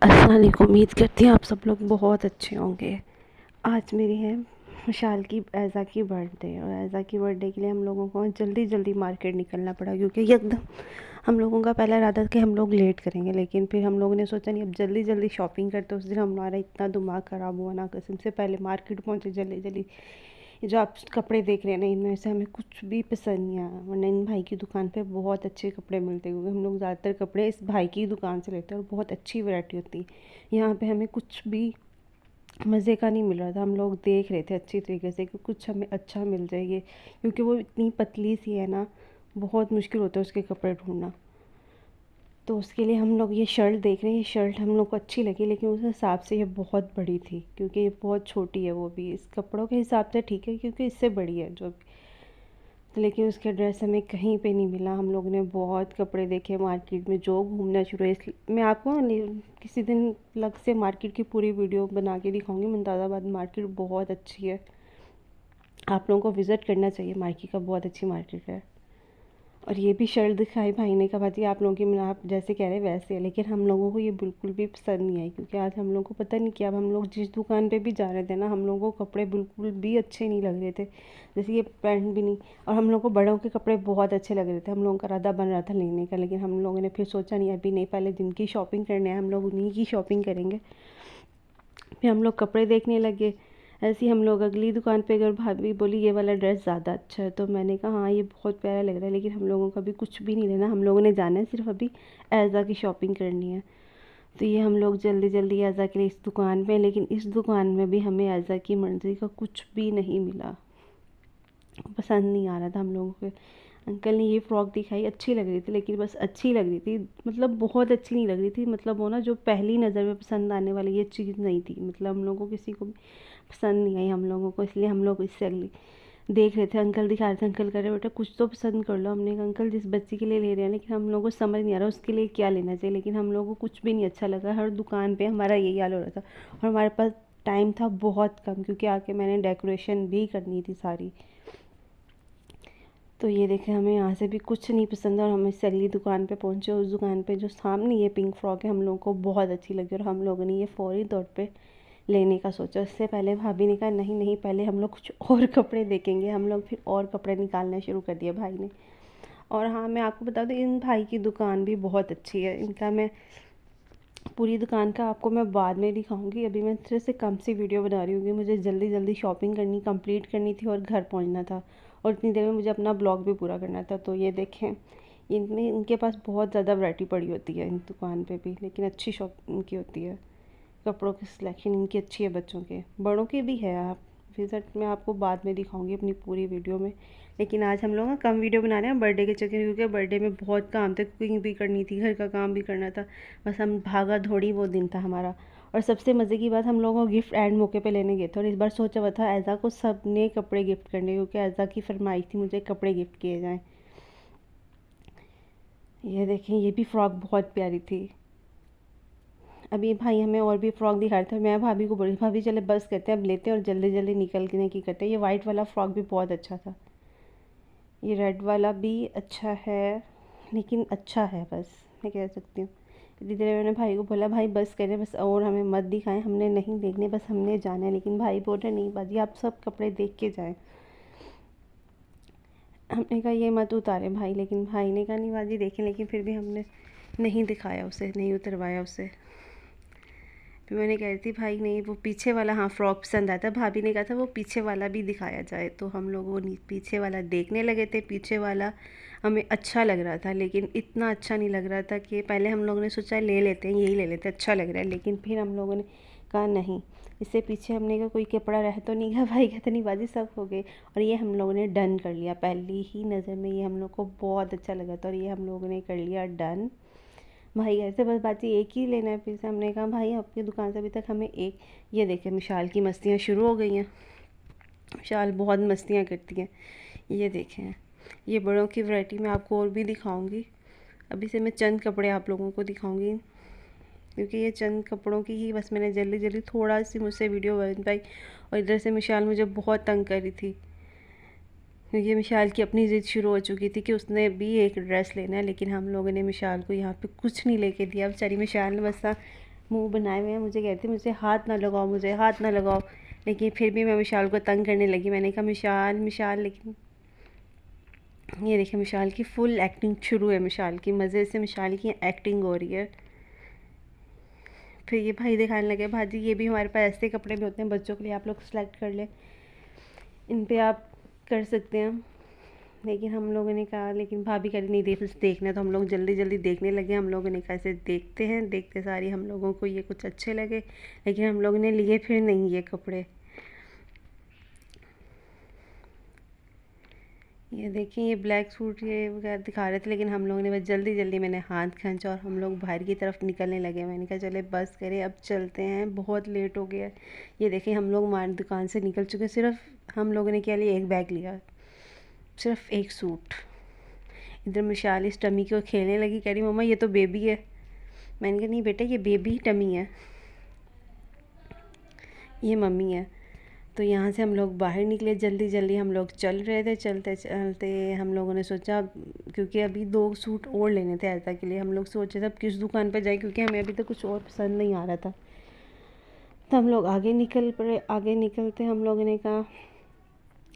अस्सलाम वालेकुम। उम्मीद करती हूँ आप सब लोग बहुत अच्छे होंगे। आज मेरी है विशाल की ऐज़ा की बर्थडे, और ऐज़ा की बर्थडे के लिए हम लोगों को जल्दी जल्दी मार्केट निकलना पड़ा, क्योंकि एकदम हम लोगों का पहला इरादा था कि हम लोग लेट करेंगे, लेकिन फिर हम लोगों ने सोचा नहीं, अब जल्दी जल्दी शॉपिंग करते। उस दिन हमारा इतना दिमाग ख़राब हुआ ना, कसम से। पहले मार्केट पहुँचे जल्दी जल्दी। ये जो आप कपड़े देख रहे हैं ना, इनमें से हमें कुछ भी पसंद नहीं आया, वरना इन भाई की दुकान पे बहुत अच्छे कपड़े मिलते हैं, क्योंकि हम लोग ज़्यादातर कपड़े इस भाई की दुकान से लेते हैं और बहुत अच्छी वैरायटी होती है। यहाँ पे हमें कुछ भी मज़े का नहीं मिल रहा था। हम लोग देख रहे थे अच्छी तरीके से कि कुछ हमें अच्छा मिल जाएगी, क्योंकि वो इतनी पतली सी है ना, बहुत मुश्किल होता है उसके कपड़े ढूंढना। तो उसके लिए हम लोग ये शर्ट देख रहे हैं। ये शर्ट हम लोग को अच्छी लगी, लेकिन उस हिसाब से ये बहुत बड़ी थी, क्योंकि ये बहुत छोटी है। वो भी इस कपड़ों के हिसाब से ठीक है, क्योंकि इससे बड़ी है जो। लेकिन उसका ड्रेस हमें कहीं पे नहीं मिला। हम लोग ने बहुत कपड़े देखे मार्केट में, जो घूमना शुरू है। इसलिए मैं आपको किसी दिन अलग से मार्केट की पूरी वीडियो बना के दिखाऊंगी। मुमताज़ाबाद मार्केट बहुत अच्छी है, आप लोगों को विज़िट करना चाहिए। मार्केट का बहुत अच्छी मार्केट है। और ये भी शर्ट दिखाई भाई ने कहा, भाजी आप लोगों की, मैं आप जैसे कह रहे हैं वैसे है, लेकिन हम लोगों को ये बिल्कुल भी पसंद नहीं आई, क्योंकि आज हम लोगों को पता नहीं क्या, अब हम लोग जिस दुकान पे भी जा रहे थे ना, हम लोगों को कपड़े बिल्कुल भी अच्छे नहीं लग रहे थे। जैसे ये पैंट भी नहीं। और हम लोग को बड़ों के कपड़े बहुत अच्छे लग रहे थे, हम लोगों का इरादा बन रहा था लेने का, लेकिन हम लोगों ने फिर सोचा नहीं, अभी नहीं, पहले जिनकी शॉपिंग करने है हम लोग उन्हीं की शॉपिंग करेंगे। फिर हम लोग कपड़े देखने लगे। ऐसे ही हम लोग अगली दुकान पे गए, भाभी बोली ये वाला ड्रेस ज़्यादा अच्छा है, तो मैंने कहा हाँ ये बहुत प्यारा लग रहा है, लेकिन हम लोगों का भी कुछ भी नहीं लेना, हम लोगों ने जाना है सिर्फ अभी ऐज़ा की शॉपिंग करनी है। तो ये हम लोग जल्दी जल्दी ऐज़ा के लिए इस दुकान पे, लेकिन इस दुकान में भी हमें ऐज़ा की मर्ज़ी का कुछ भी नहीं मिला। पसंद नहीं आ रहा था हम लोगों को। अंकल ने ये फ़्रॉक दिखाई, अच्छी लग रही थी, लेकिन बस अच्छी लग रही थी, मतलब बहुत अच्छी नहीं लग रही थी। मतलब वो ना, जो पहली नज़र में पसंद आने वाली ये चीज़ नहीं थी, मतलब हम लोगों को किसी को पसंद नहीं आई हम लोगों को, इसलिए हम लोग इससे अगली देख रहे थे। अंकल दिखा रहे थे, अंकल कह रहे बेटा कुछ तो पसंद कर लो। हमने कहा अंकल जिस बच्चे के लिए ले रहे हैं, लेकिन हम लोगों को समझ नहीं आ रहा उसके लिए क्या लेना चाहिए, लेकिन हम लोगों को कुछ भी नहीं अच्छा लगा। हर दुकान पे हमारा यही हाल हो रहा था, और हमारे पास टाइम था बहुत कम, क्योंकि आके मैंने डेकोरेशन भी करनी थी सारी। तो ये देखें, हमें यहाँ से भी कुछ नहीं पसंद है, और हम इससे अगली दुकान पे पहुँचे। उस दुकान पे जो सामने ये पिंक फ्रॉक है, हम लोगों को बहुत अच्छी लगी, और हम लोगों ने ये फ़ौरी तौर पे लेने का सोचा। उससे पहले भाभी ने कहा नहीं नहीं, पहले हम लोग कुछ और कपड़े देखेंगे। हम लोग फिर और कपड़े निकालना शुरू कर दिया भाई ने। और हाँ, मैं आपको बता दूँ, इन भाई की दुकान भी बहुत अच्छी है। इनका मैं पूरी दुकान का आपको मैं बाद में दिखाऊंगी। अभी मैं सिर्फ से कम सी वीडियो बना रही हूँ, क्योंकि मुझे जल्दी जल्दी शॉपिंग करनी कंप्लीट करनी थी और घर पहुँचना था, और इतनी देर में मुझे अपना ब्लॉग भी पूरा करना था। तो ये देखें, इनमें इनके पास बहुत ज़्यादा वैरायटी पड़ी होती है इन दुकान पे भी, लेकिन अच्छी शॉप इनकी होती है। कपड़ों की सिलेक्शन इनकी अच्छी है, बच्चों के बड़ों के भी है। आप विज़िट मैं आपको बाद में दिखाऊंगी अपनी पूरी वीडियो में। लेकिन आज हम लोग ना कम वीडियो बना रहे हैं बर्थडे के चक्कर, क्योंकि बर्थडे में बहुत काम था, कुकिंग भी करनी थी, घर का काम भी करना था। बस हम भागा दौड़ी वो दिन था हमारा। और सबसे मज़े की बात, हम लोगों को गिफ्ट एंड मौके पे लेने गए थे, और इस बार सोचा हुआ था ऐज़ा को सब ने कपड़े गिफ्ट करने, क्योंकि ऐज़ा की फरमाइश थी मुझे कपड़े गिफ्ट किए जाएँ। ये देखें, ये भी फ़्रॉक बहुत प्यारी थी। अभी भाई हमें और भी फ़्रॉक दिखा रहे थे। मैं भाभी को बोली, भाभी चले बस करते हैं, अब लेते हैं और जल्दी जल्दी निकलने की करते हैं। ये वाइट वाला फ़्रॉक भी बहुत अच्छा था, ये रेड वाला भी अच्छा है, लेकिन अच्छा है बस, मैं कह सकती हूँ। इतनी देर मैंने भाई को बोला, भाई बस करें बस, और हमें मत दिखाएं, हमने नहीं देखने, बस हमने जाना है। लेकिन भाई बोल रहे नहीं बाजी, आप सब कपड़े देख के जाएँ। हमने कहा ये मत उतारे भाई, लेकिन भाई ने कहा नहीं बाजी देखें, लेकिन फिर भी हमने नहीं दिखाया उसे, नहीं उतरवाया उसे। फिर मैंने कह रही थी भाई नहीं, वो पीछे वाला हाँ फ़्रॉक पसंद आया था, भाभी ने कहा था वो पीछे वाला भी दिखाया जाए, तो हम लोग वो पीछे वाला देखने लगे थे। पीछे वाला हमें अच्छा लग रहा था, लेकिन इतना अच्छा नहीं लग रहा था कि पहले हम लोगों ने सोचा ले लेते हैं, यही ले लेते हैं, अच्छा लग रहा है। लेकिन फिर हम लोगों ने कहा नहीं, इससे पीछे हमने कहा कोई कपड़ा रह तो नहीं गया। भाई कहते नहीं बाजी सब हो गए, और ये हम लोगों ने डन कर लिया। पहली ही नज़र में ये हम लोग को बहुत अच्छा लगा था, और ये हम लोगों ने कर लिया डन। भाई ऐसे बस बाजी एक ही लेना है। फिर से हमने कहा भाई आपकी दुकान से अभी तक हमें एक, ये देखें मिशाल की मस्तियाँ शुरू हो गई हैं। मिशाल बहुत मस्तियाँ करती हैं। ये देखें, ये बड़ों की वैरायटी में आपको और भी दिखाऊंगी। अभी से मैं चंद कपड़े आप लोगों को दिखाऊंगी, क्योंकि ये चंद कपड़ों की ही बस मैंने जल्दी जल्दी थोड़ा सी मुझसे वीडियो बन पाई। और इधर से मिशाल मुझे बहुत तंग कर रही थी, क्योंकि मिशाल की अपनी ज़िद शुरू हो चुकी थी कि उसने भी एक ड्रेस लेना है। लेकिन हम लोगों ने मिशाल को यहाँ पे कुछ नहीं लेके दिया। बेचारी मिशाल ने बस मुंह बनाए हुए हैं, मुझे कहती मुझे हाथ ना लगाओ, मुझे हाथ ना लगाओ। लेकिन फिर भी मैं मिशाल को तंग करने लगी। मैंने कहा मिशाल मिशाल, लेकिन ये देखिए मिशाल की फुल एक्टिंग शुरू है। मिशाल की मज़े से मिशाल की एक्टिंग हो रही है। फिर ये भाई दिखाने लगे, भाजी ये भी हमारे पास ऐसे कपड़े भी होते हैं बच्चों के लिए, आप लोग सेलेक्ट कर ले, इन पे आप कर सकते हैं। लेकिन हम लोगों ने कहा, लेकिन भाभी कह रही नहीं देखना, तो हम लोग जल्दी जल्दी देखने लगे। हम लोगों ने कहा ऐसे देखते हैं, देखते सारी हम लोगों को ये कुछ अच्छे लगे, लेकिन हम लोगों ने लिए फिर नहीं ये कपड़े। ये देखिए ये ब्लैक सूट ये वगैरह दिखा रहे थे, लेकिन हम लोगों ने बस जल्दी जल्दी मैंने हाथ खींचा और हम लोग बाहर की तरफ निकलने लगे। मैंने कहा चले बस करें, अब चलते हैं, बहुत लेट हो गया। ये देखिए हम लोग हमारी दुकान से निकल चुके। सिर्फ हम लोगों ने क्या लिया, एक बैग लिया, सिर्फ एक सूट। इधर मिशाल इस टमी को खेलने लगी, कह रही मम्मा ये तो बेबी है। मैंने कहा नहीं बेटा ये बेबी टमी है, ये मम्मी है। तो यहाँ से हम लोग बाहर निकले जल्दी जल्दी। हम लोग चल रहे थे, चलते चलते हम लोगों ने सोचा, क्योंकि अभी 2 सूट और लेने थे ऐसा के लिए, हम लोग सोचे थे अब किस दुकान पर जाए, क्योंकि हमें अभी तो कुछ और पसंद नहीं आ रहा था। तो हम लोग आगे निकल पड़े। आगे निकलते हम लोगों ने कहा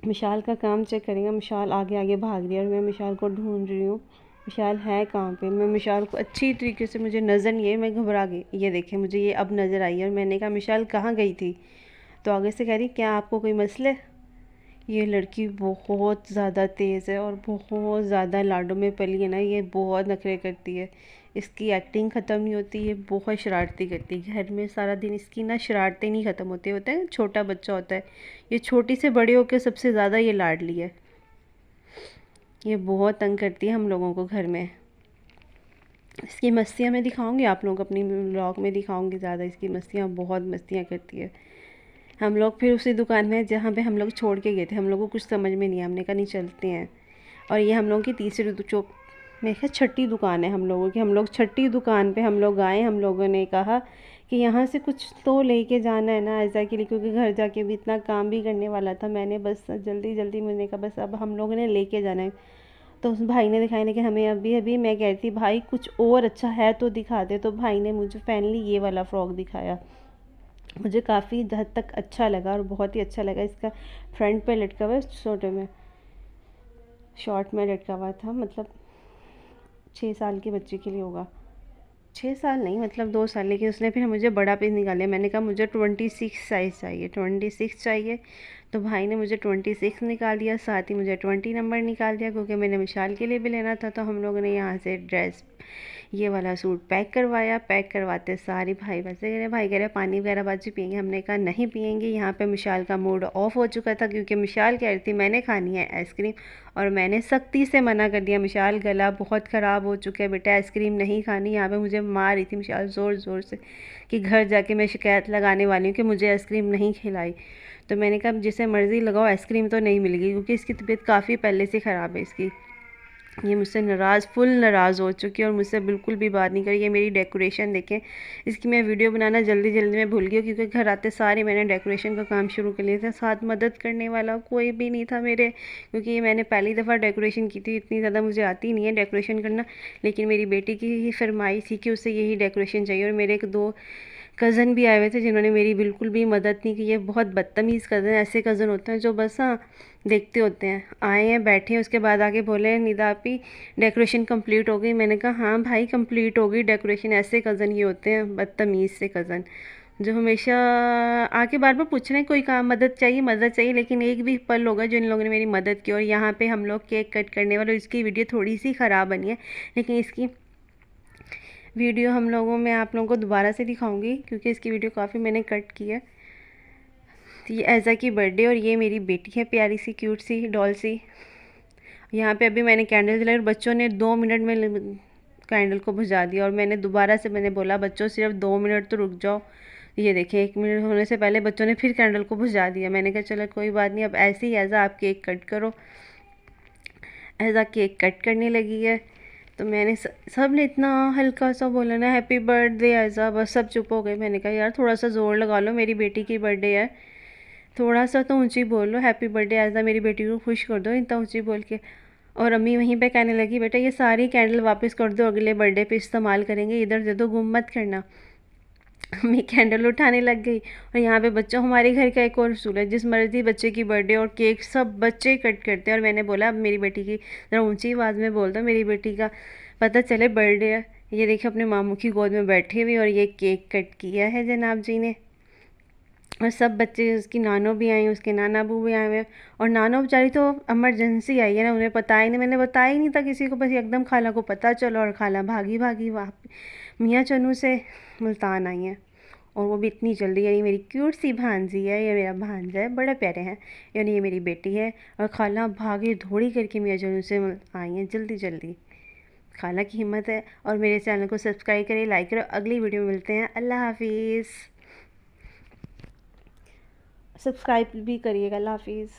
मिशाल का काम चेक करेंगे। मिशाल आगे आगे भाग रही है और मैं मिशाल को ढूंढ रही हूँ, मिशाल है कहाँ पे। मैं मिशाल को अच्छी तरीके से, मुझे नज़र नहीं है, मैं घबरा गई। ये देखें मुझे ये अब नज़र आई है और मैंने कहा मिशाल कहाँ गई थी। तो आगे से कह रही क्या आपको कोई मसले। ये लड़की बहुत ज़्यादा तेज़ है और बहुत ज़्यादा लाडों में पली है ना, ये बहुत नखरे करती है। इसकी एक्टिंग ख़त्म नहीं होती, ये बहुत शरारती करती है। घर में सारा दिन इसकी ना शरारतें नहीं ख़त्म होती। होता है छोटा बच्चा होता है, ये छोटी से बड़े होकर सबसे ज़्यादा ये लाडली है। ये बहुत तंग करती है हम लोगों को घर में। इसकी मस्तियाँ मैं दिखाऊंगी आप लोगों को, अपनी ब्लॉग में दिखाऊंगी ज़्यादा। इसकी मस्तियाँ, बहुत मस्तियाँ करती है। हम लोग फिर उसी दुकान में जहाँ पे हम लोग छोड़ के गए थे, हम लोग को कुछ समझ में नहीं आया, हमने कहा नहीं चलते हैं। और ये हम लोगों की तीसरी चौक मेरे ख्याल छठी दुकान है हम लोगों की। हम लोग छठी दुकान पे हम लोग आए। हम लोगों ने कहा कि यहाँ से कुछ तो लेके जाना है ना ऐसा के लिए, क्योंकि घर जाके भी इतना काम भी करने वाला था। मैंने बस जल्दी जल्दी मैंने कहा बस अब हम लोगों ने लेके जाना है। तो उस भाई ने दिखाया, लेकिन हमें अभी अभी मैं कह रही थी भाई कुछ और अच्छा है तो दिखा दे। तो भाई ने मुझे फाइनली ये वाला फ़्रॉक दिखाया। मुझे काफ़ी हद तक अच्छा लगा और बहुत ही अच्छा लगा। इसका फ्रंट पे लटका हुआ है, छोटे में शॉर्ट में लटका हुआ था, मतलब 6 साल के बच्चे के लिए होगा। 6 साल नहीं, मतलब 2 साल। लेकिन उसने फिर मुझे बड़ा पीस निकाले। मैंने कहा मुझे 26 साइज़ चाहिए, 26 चाहिए। तो भाई ने मुझे 26 निकाल दिया, साथ ही मुझे 20 नंबर निकाल दिया, क्योंकि मैंने विशाल के लिए भी लेना था। तो हम लोगों ने यहाँ से ड्रेस ये वाला सूट पैक करवाया। पैक करवाते सारी भाई वैसे कह रहे, भाई कह रहे पानी वगैरह बाजी पियेंगे। हमने कहा नहीं पियेंगे। यहाँ पे मिशाल का मूड ऑफ हो चुका था, क्योंकि मिशाल कह रही थी मैंने खानी है आइसक्रीम, और मैंने सख्ती से मना कर दिया। मिशाल गला बहुत ख़राब हो चुका है बेटा, आइसक्रीम नहीं खानी। यहाँ पे मुझे मार रही थी मिशाल ज़ोर ज़ोर से कि घर जाके मैं शिकायत लगाने वाली हूँ कि मुझे आइसक्रीम नहीं खिलाई। तो मैंने कहा जिसे मर्ज़ी लगाओ आइसक्रीम तो नहीं मिलेगी, क्योंकि इसकी तबीयत काफ़ी पहले से ख़राब है इसकी। ये मुझसे नाराज़, फुल नाराज़ हो चुकी है और मुझसे बिल्कुल भी बात नहीं करी। ये मेरी डेकोरेशन देखें, इसकी मैं वीडियो बनाना जल्दी जल्दी में भूल गई, क्योंकि घर आते सारे मैंने डेकोरेशन का काम शुरू कर लिया था। साथ मदद करने वाला कोई भी नहीं था मेरे, क्योंकि ये मैंने पहली दफ़ा डेकोरेशन की थी। इतनी ज़्यादा मुझे आती नहीं है डेकोरेशन करना, लेकिन मेरी बेटी की ही फरमाइश थी कि उसे यही डेकोरेशन चाहिए। और मेरे एक 2 कज़न भी आए हुए थे जिन्होंने मेरी बिल्कुल भी मदद नहीं की। ये बहुत बदतमीज़ कज़न, ऐसे कज़न होते हैं जो बस हाँ देखते होते हैं। आए हैं बैठे हैं, उसके बाद आके बोले निदा आपी डेकोरेशन कंप्लीट हो गई। मैंने कहा हाँ भाई कंप्लीट हो गई डेकोरेशन। ऐसे कज़न ये होते हैं, बदतमीज़ से कज़न, जो हमेशा आके बार बार पूछ रहे हैं कोई काम मदद चाहिए मदद चाहिए, लेकिन एक भी पल होगा जो इन लोगों ने मेरी मदद की। और यहाँ पे हम लोग केक कट करने वाले, इसकी वीडियो थोड़ी सी ख़राब बनी है, लेकिन इसकी वीडियो हम लोगों में आप लोगों को दोबारा से दिखाऊंगी, क्योंकि इसकी वीडियो काफ़ी मैंने कट की है। तो ये ऐज़ा की बर्थडे और ये मेरी बेटी है प्यारी सी क्यूट सी डॉल सी। यहाँ पे अभी मैंने कैंडल जलाई और बच्चों ने 2 मिनट में कैंडल को बुझा दिया। और मैंने दोबारा से मैंने बोला बच्चों सिर्फ 2 मिनट तो रुक जाओ। ये देखें 1 मिनट होने से पहले बच्चों ने फिर कैंडल को बुझा दिया। मैंने कहा चलो कोई बात नहीं, अब ऐसे ही ऐज़ा आप केक कट करो। ऐज़ा केक कट करने लगी है। तो मैंने सब ने इतना हल्का सा बोला ना हैप्पी बर्थडे ऐसा, बस सब चुप हो गए। मैंने कहा यार थोड़ा सा ज़ोर लगा लो, मेरी बेटी की बर्थडे है, थोड़ा सा तो ऊंची बोल लो हैप्पी बर्थडे ऐसा, मेरी बेटी को खुश कर दो इतना ऊंची बोल के। और अम्मी वहीं पे कहने लगी बेटा ये सारी कैंडल वापस कर दो, अगले बर्थडे पे इस्तेमाल करेंगे, इधर दे दो, गुम मत करना। मैं कैंडल उठाने लग गई। और यहाँ पे बच्चों, हमारे घर का एक और उसूल है, जिस मर्जी बच्चे की बर्थडे और केक सब बच्चे कट करते हैं। और मैंने बोला अब मेरी बेटी की ज़रा ऊंची आवाज़ में बोल दो, मेरी बेटी का पता चले बर्थडे है। ये देखिए अपने मामू की गोद में बैठी हुई और ये केक कट किया है जनाब जी ने। और सब बच्चे, उसकी नानो भी आई, उसके नाना बू भी आए हुए हैं। और नानो बेचारी तो इमरजेंसी आई है ना, उन्हें पता ही नहीं, मैंने बताया ही नहीं था किसी को, बस एकदम खाला को पता चला और खाला भागी भागी वहाँ मियाँ चनू से मुल्तान आई हैं। और वो भी इतनी जल्दी, यानी मेरी क्यूट सी भांजी है, ये मेरा भांजा है, बड़े प्यारे हैं, यानी ये मेरी बेटी है। और खाला भागी दौड़ी करके मियाँ चनू से आई हैं जल्दी जल्दी। खाला की हिम्मत है। और मेरे चैनल को सब्सक्राइब करें, लाइक करो। अगली वीडियो में मिलते हैं। अल्लाह हाफिज़। सब्सक्राइब भी करिएगा। अल्लाह हाफिज़।